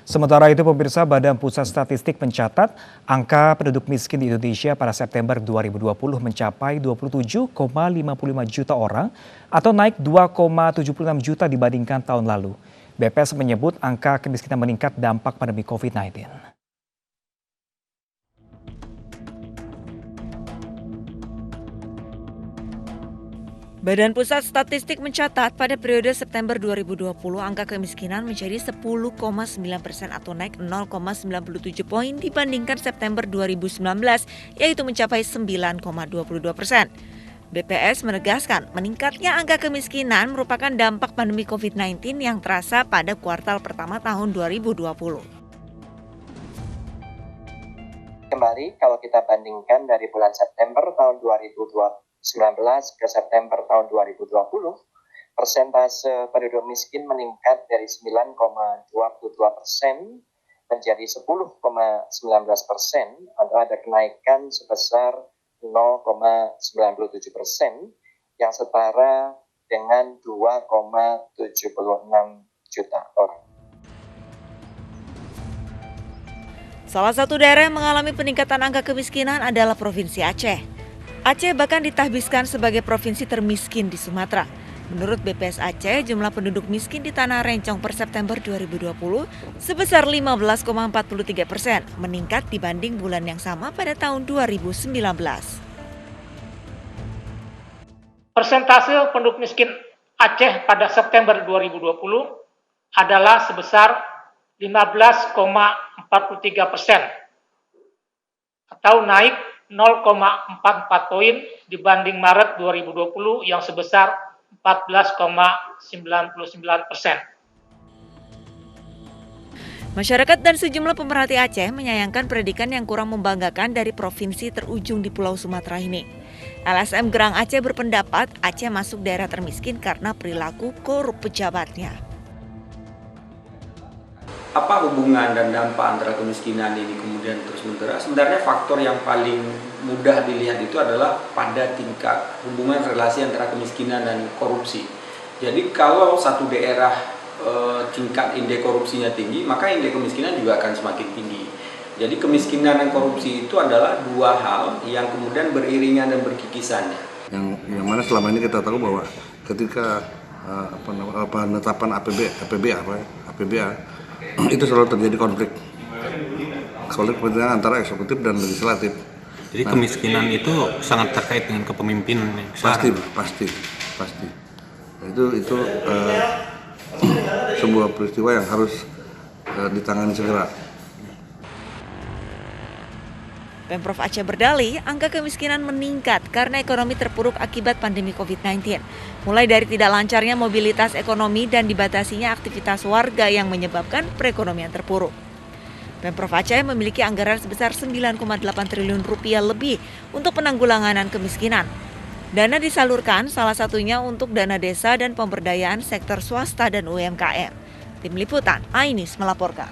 Sementara itu, pemirsa, Badan Pusat Statistik mencatat angka penduduk miskin di Indonesia pada September 2020 mencapai 27,55 juta orang atau naik 2,76 juta dibandingkan tahun lalu. BPS menyebut angka kemiskinan meningkat dampak pandemi COVID-19. Badan Pusat Statistik mencatat pada periode September 2020 angka kemiskinan menjadi 10,9% atau naik 0,97 poin dibandingkan September 2019 yaitu mencapai 9,22%. BPS menegaskan meningkatnya angka kemiskinan merupakan dampak pandemi COVID-19 yang terasa pada kuartal pertama tahun 2020. Kembali kalau kita bandingkan dari bulan September tahun 2019 ke September tahun 2020, persentase penduduk miskin meningkat dari 9,22% menjadi 10,19%, atau ada kenaikan sebesar 0,97% yang setara dengan 2,76 juta orang. Salah satu daerah yang mengalami peningkatan angka kemiskinan adalah Provinsi Aceh. Aceh bahkan ditahbiskan sebagai provinsi termiskin di Sumatera. Menurut BPS Aceh, jumlah penduduk miskin di Tanah Rencong per September 2020 sebesar 15,43%, meningkat dibanding bulan yang sama pada tahun 2019. Persentase penduduk miskin Aceh pada September 2020 adalah sebesar 15,43% atau naik 0,44 poin dibanding Maret 2020 yang sebesar 14,99%. Masyarakat dan sejumlah pemerhati Aceh menyayangkan predikat yang kurang membanggakan dari provinsi terujung di Pulau Sumatera ini. LSM Gerang Aceh berpendapat Aceh masuk daerah termiskin karena perilaku korup pejabatnya. Apa hubungan dan dampak antara kemiskinan ini kemudian terus mengeras? Sebenarnya faktor yang paling mudah dilihat itu adalah pada tingkat hubungan relasi antara kemiskinan dan korupsi. Jadi kalau satu daerah tingkat indeks korupsinya tinggi, maka indeks kemiskinan juga akan semakin tinggi. Jadi kemiskinan dan korupsi itu adalah dua hal yang kemudian beriringan dan berkikisan. Yang mana selama ini kita tahu bahwa ketika penetapan APBA itu selalu terjadi konflik kepentingan antara eksekutif dan legislatif. Jadi kemiskinan itu sangat terkait dengan kepemimpinan. Pasti. Itu sebuah peristiwa yang harus ditangani segera. Pemprov Aceh berdalih, angka kemiskinan meningkat karena ekonomi terpuruk akibat pandemi COVID-19. Mulai dari tidak lancarnya mobilitas ekonomi dan dibatasinya aktivitas warga yang menyebabkan perekonomian terpuruk. Pemprov Aceh memiliki anggaran sebesar 9,8 triliun rupiah lebih untuk penanggulangan kemiskinan. Dana disalurkan salah satunya untuk dana desa dan pemberdayaan sektor swasta dan UMKM. Tim Liputan, Ainis melaporkan.